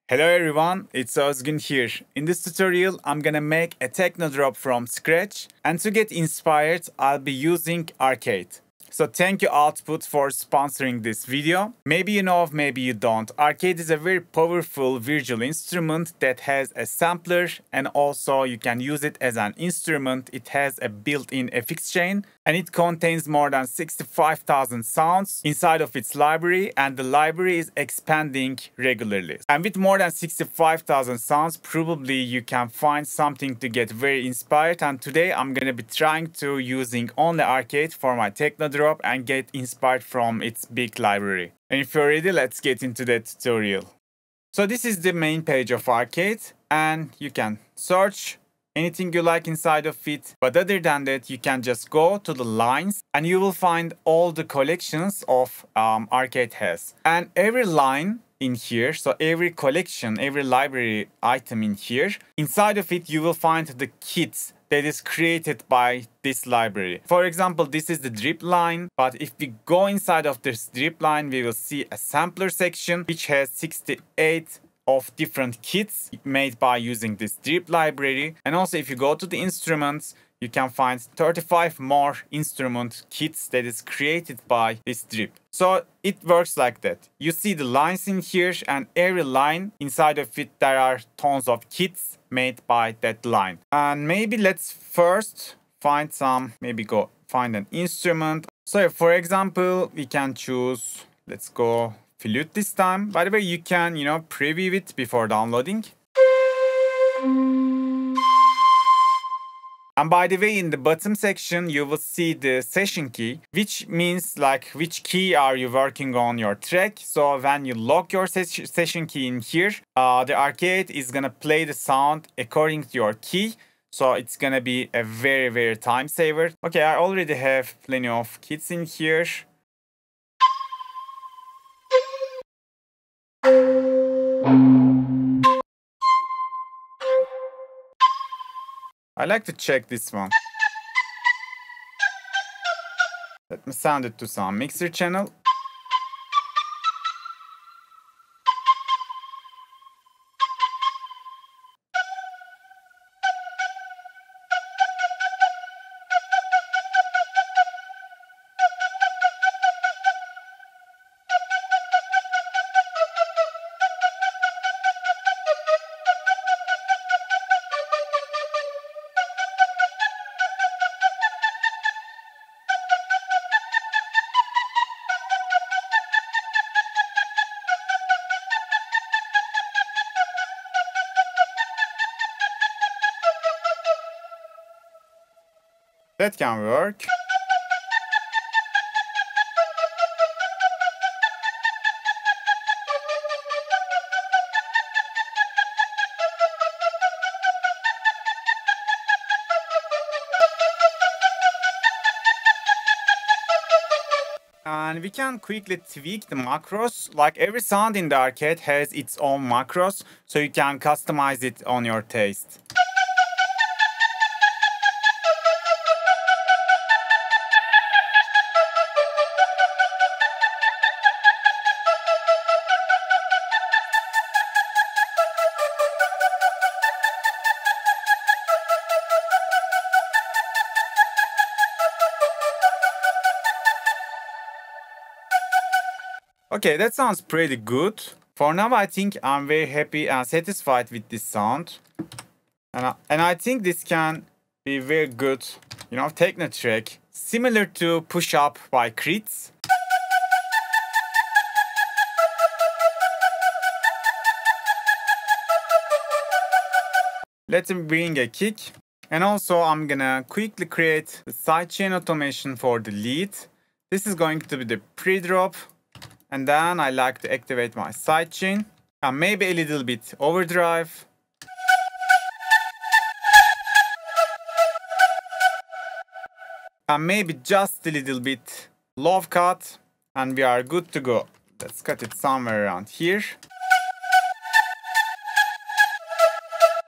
Hello everyone, it's Özgün here. In this tutorial, I'm gonna make a techno drop from scratch, and to get inspired, I'll be using Arcade. So thank you Output for sponsoring this video. Maybe you know, maybe you don't. Arcade is a very powerful virtual instrument that has a sampler, and also you can use it as an instrument. It has a built-in FX chain, and it contains more than 65,000 sounds inside of its library, and the library is expanding regularly. And with more than 65,000 sounds, probably you can find something to get very inspired, and today I'm gonna be trying to using only Arcade for my techno drop and get inspired from its big library. And if you're ready, let's get into the tutorial. So this is the main page of Arcade, and you can search anything you like inside of it. But other than that, you can just go to the lines and you will find all the collections of Arcade has. And every line in here, so every collection, every library item in here, inside of it you will find the kits that is created by this library. For example, this is the drip line, but if we go inside of this drip line, we will see a sampler section which has 68 of different kits made by using this drip library. And also if you go to the instruments, you can find 35 more instrument kits that is created by this drip. So it works like that. You see the lines in here, and every line inside of it there are tons of kits made by that line. And maybe let's first find go find an instrument. So for example, we can choose, let's go flute this time. By the way, you can, preview it before downloading. And by the way, in the bottom section, you will see the session key, which means like which key are you working on your track. So when you lock your session key in here, the Arcade is gonna play the sound according to your key. So it's gonna be a very, very time saver. Okay, I already have plenty of kits in here. I like to check this one. Let me send it to some mixer channel. That can work. And we can quickly tweak the macros. Like every sound in the Arcade has its own macros, so you can customize it on your taste. Okay, that sounds pretty good. For now, I think I'm very happy and satisfied with this sound. And I think this can be very good, techno track, similar to Push Up by Crits. Let's bring a kick. And also, I'm gonna quickly create the sidechain automation for the lead. This is going to be the pre-drop. And then I like to activate my sidechain and maybe a little bit overdrive. And maybe just a little bit low cut, and we are good to go. Let's cut it somewhere around here.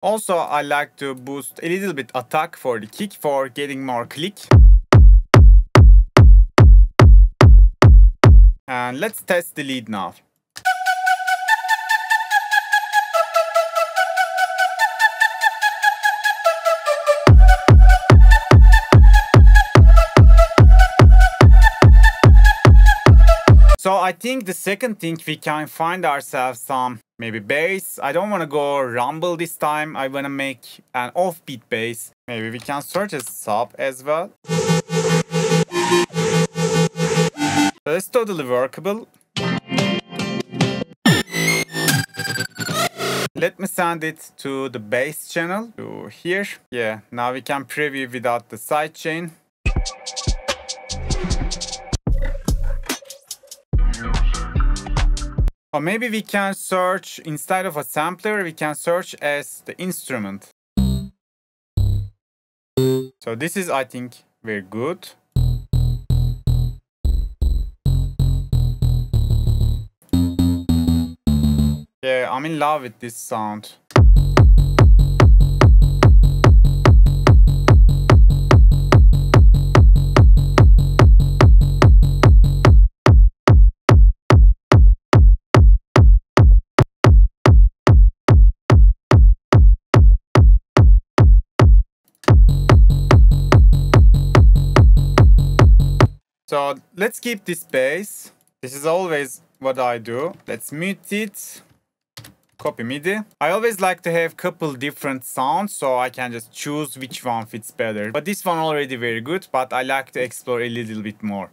Also, I like to boost a little bit attack for the kick for getting more click. And let's test the lead now. think the second thing we can find ourselves some maybe bass. I don't want to go rumble this time. I want to make an offbeat bass. Maybe we can search a sub as well. So it's totally workable. Let me send it to the bass channel, to here. Yeah, now we can preview without the sidechain. Or maybe we can search, instead of a sampler, we can search as the instrument. So this is, I think, very good. Yeah, I'm in love with this sound. So let's keep this bass. This is always what I do. Let's mute it. Copy MIDI. I always like to have couple different sounds so I can just choose which one fits better. But this one already very good, but I like to explore a little bit more.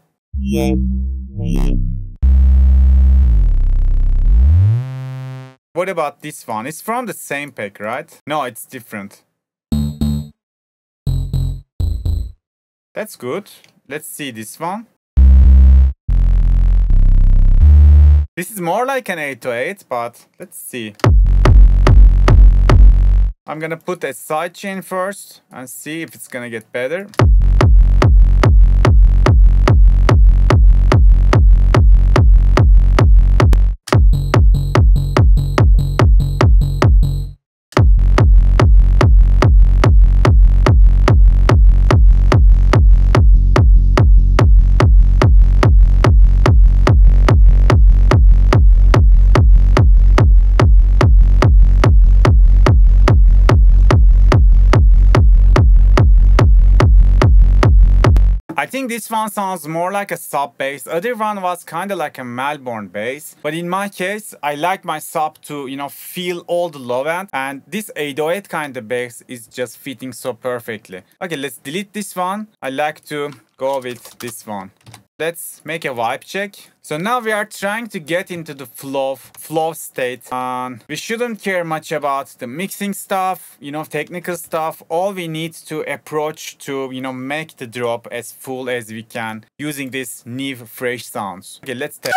What about this one? It's from the same pack, right? No, it's different. That's good. Let's see this one. This is more like an 808, but let's see. I'm gonna put a sidechain first and see if it's gonna get better. I think this one sounds more like a sub bass. Other one was kind of like a Melbourne bass. But in my case, I like my sub to, feel all the low end. And this 808 kind of bass is just fitting so perfectly. Okay, let's delete this one. I like to go with this one. Let's make a vibe check. So now we are trying to get into the flow state. And we shouldn't care much about the mixing stuff, technical stuff. All we need to approach to, make the drop as full as we can using these new fresh sounds. Okay, let's test.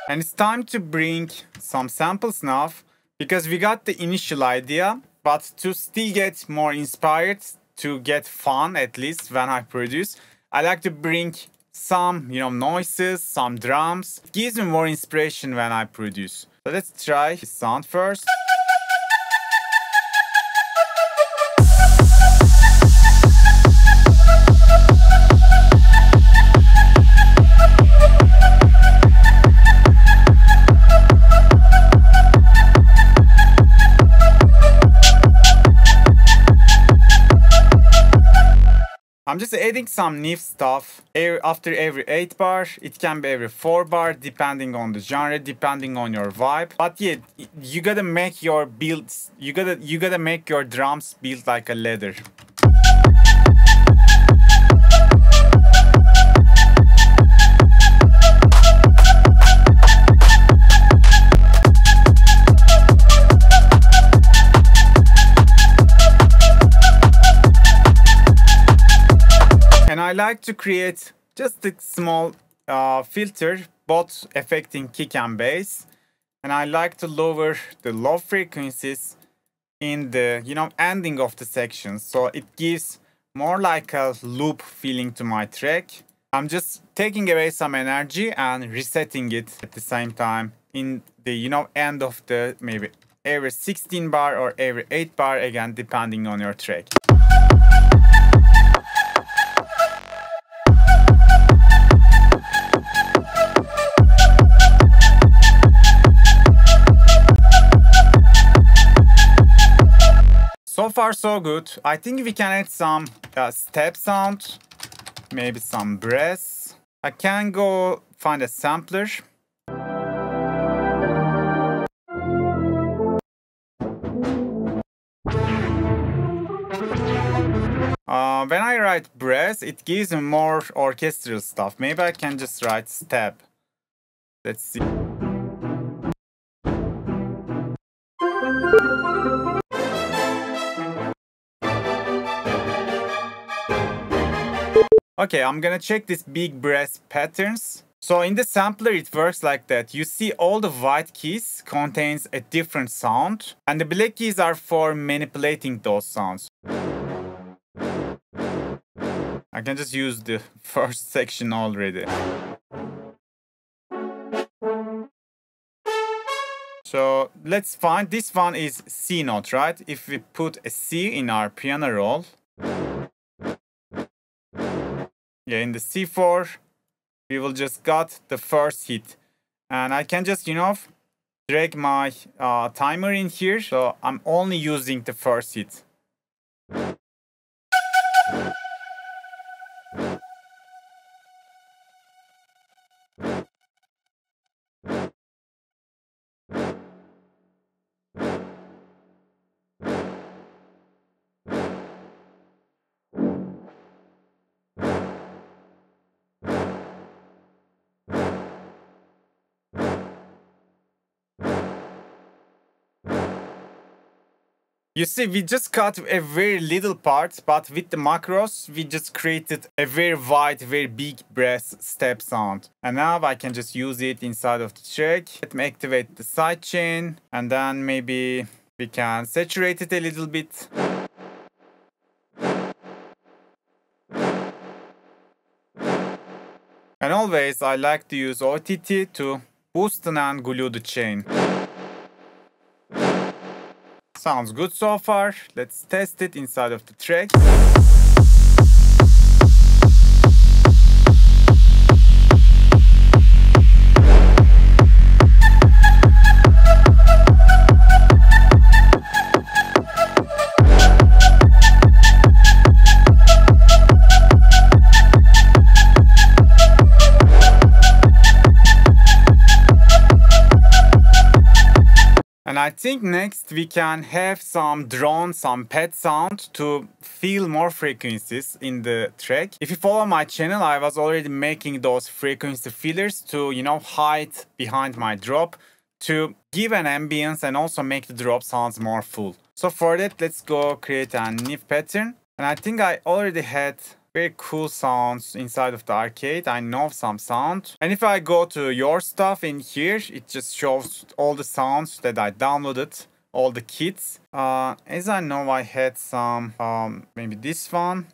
And it's time to bring some samples now, because we got the initial idea, but to still get more inspired, to get fun at least when I produce, I like to bring some, noises, some drums. It gives me more inspiration when I produce. So let's try the sound first. I'm just adding some new stuff after every 8 bar. It can be every 4 bar, depending on the genre, depending on your vibe. But yeah, you gotta make your builds. You gotta make your drums build like a ladder. to create just a small filter, both affecting kick and bass. And I like to lower the low frequencies in the, ending of the section. So it gives more like a loop feeling to my track. I'm just taking away some energy and resetting it at the same time in the, end of the maybe every 16 bar or every 8 bar, again, depending on your track. So far, so good. I think we can add some step sound, maybe some brass. I can go find a sampler. When I write brass, it gives me more orchestral stuff. Maybe I can just write step. Let's see. Okay, I'm gonna check this big brass patterns. So in the sampler, it works like that. You see all the white keys contains a different sound, and the black keys are for manipulating those sounds. I can just use the first section already. So let's find, this one is C note, right? If we put a C in our piano roll, yeah, in the C4, we will just got the first hit. And I can just, drag my timer in here. So I'm only using the first hit. You see, we just cut a very little part, but with the macros, we just created a very wide, very big brass step sound. And now I can just use it inside of the track. Let me activate the sidechain, and then maybe we can saturate it a little bit. And always, I like to use OTT to boost and glue the chain. Sounds good so far. Let's test it inside of the track. And I think next we can have some drone, some pad sound to feel more frequencies in the track. If you follow my channel, I was already making those frequency fillers to, hide behind my drop to give an ambience and also make the drop sounds more full. So for that, let's go create a new pattern. And I think I already had very cool sounds inside of the arcade. I know some sound. And if I go to your stuff in here, it just shows all the sounds that I downloaded, all the kits. As I know, I had some, maybe this one.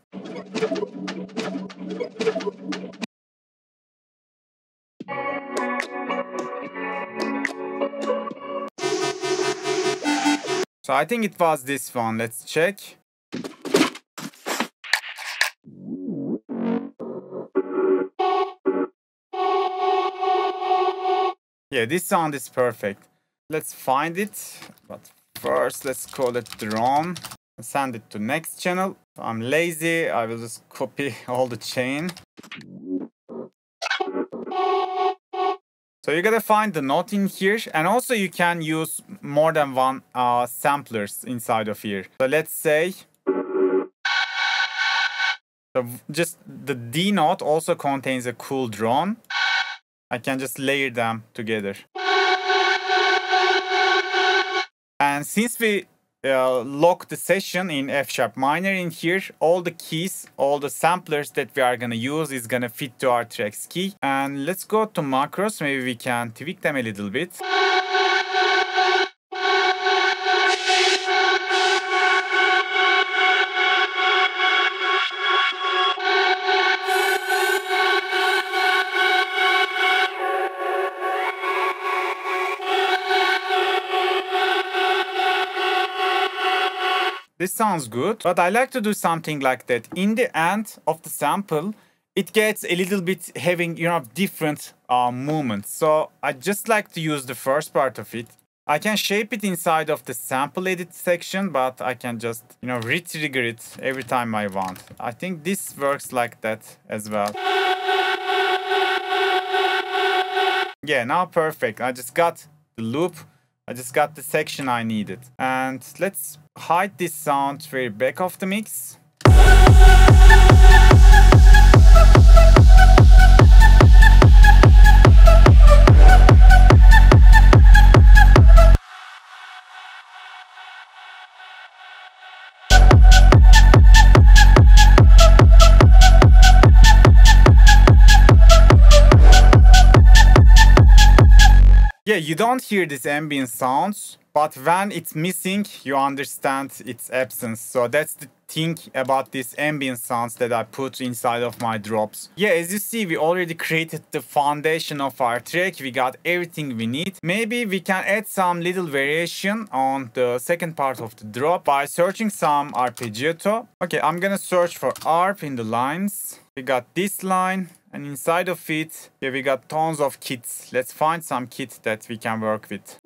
So I think it was this one. Let's check. Yeah, this sound is perfect. Let's find it. But first, let's call it drone. Send it to next channel. I'm lazy. I will just copy all the chain. So you gotta find the note in here, and also you can use more than one samplers inside of here. So let's say, so just the D note also contains a cool drone. I can just layer them together. And since we lock the session in F sharp minor in here. All the keys, all the samplers that we are gonna use is gonna fit to our tracks key. And let's go to macros. Maybe we can tweak them a little bit. This sounds good, but I like to do something like that. In the end of the sample, it gets a little bit having, different movements. So I just like to use the first part of it. I can shape it inside of the sample edit section, but I can just, re-trigger it every time I want. I think this works like that as well. Yeah, now perfect. I just got the loop. I just got the section I needed. And let's hide this sound very back of the mix. Yeah, you don't hear these ambient sounds, but when it's missing, you understand its absence. So that's the thing about these ambient sounds that I put inside of my drops. Yeah, as you see, we already created the foundation of our track. We got everything we need. Maybe we can add some little variation on the second part of the drop by searching some arpeggiato. Okay, I'm gonna search for arp in the lines. We got this line. And inside of it, yeah, we got tons of kits. Let's find some kits that we can work with.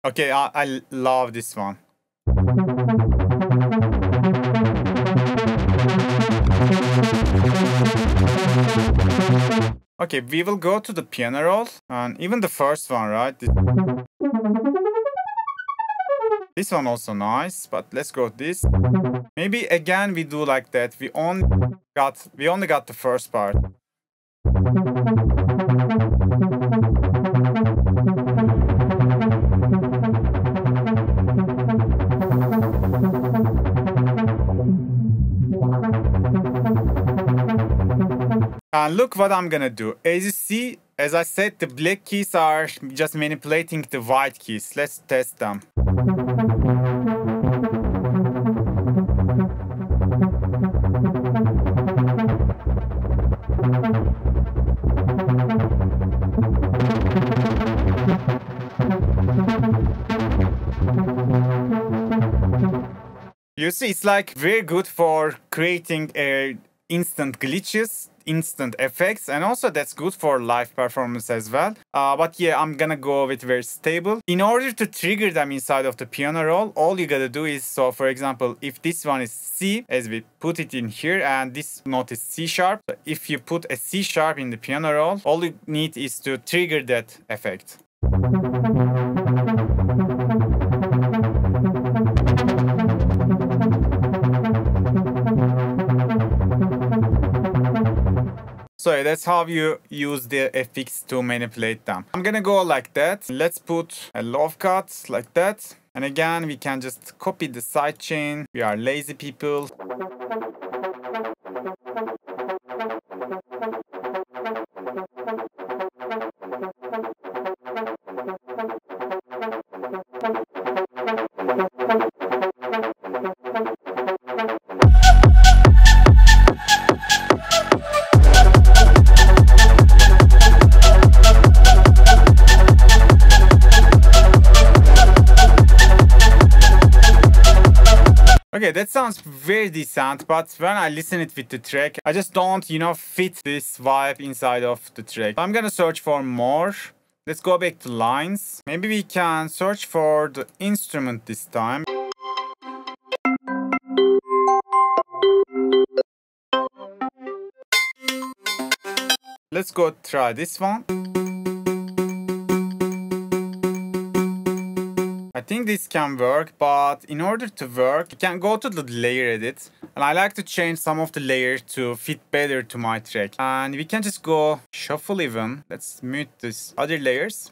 Okay, I love this one. Okay, we will go to the piano roll, and even the first one, right? This one also nice, but let's go with this. Maybe again we do like that. We only got the first part. And look what I'm gonna do. As you see, as I said, the black keys are just manipulating the white keys. Let's test them. You see, it's like very good for creating instant glitches, instant effects, and also that's good for live performance as well. But yeah, I'm gonna go with very stable. In order to trigger them inside of the piano roll, all you gotta do is, so for example, if this one is C, as we put it in here, and this note is C sharp, if you put a C sharp in the piano roll, all you need is to trigger that effect. So that's how you use the FX to manipulate them. I'm gonna go like that. Let's put a low cut like that. And again, we can just copy the sidechain. We are lazy people. Okay, that sounds very decent, but when I listen it with the track, I just don't, fit this vibe inside of the track. I'm gonna search for more. Let's go back to lines. Maybe we can search for the instrument this time. Let's go try this one. I think this can work, but in order to work, you can go to the layer edit. And I like to change some of the layers to fit better to my track. And we can just go shuffle even. Let's mute these other layers.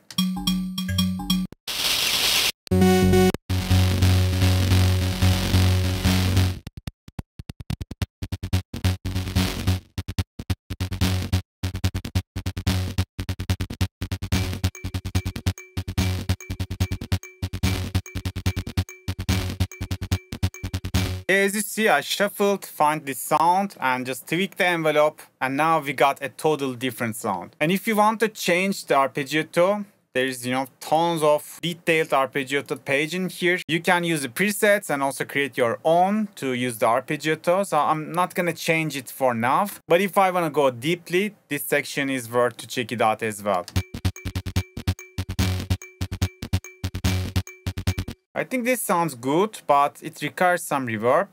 As you see, I shuffled, find the sound and just tweak the envelope, and now we got a total different sound. And if you want to change the arpeggiato, there's, tons of detailed arpeggiato page in here. You can use the presets and also create your own to use the arpeggiato. So I'm not gonna change it for now. But if I wanna go deeply, this section is worth to check it out as well. I think this sounds good, but it requires some reverb.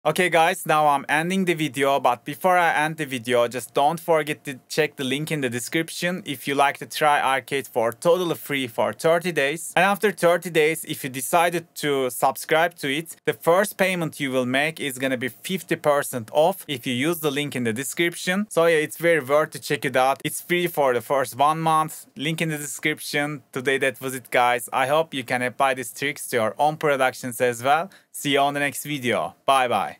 Okay guys, now I'm ending the video, but before I end the video, just don't forget to check the link in the description if you like to try Arcade for totally free for 30 days. And after 30 days, if you decided to subscribe to it, the first payment you will make is gonna be 50% off if you use the link in the description. So yeah, it's very worth to check it out. It's free for the first 1 month. Link in the description. Today that was it guys. I hope you can apply these tricks to your own productions as well. See you on the next video. Bye bye.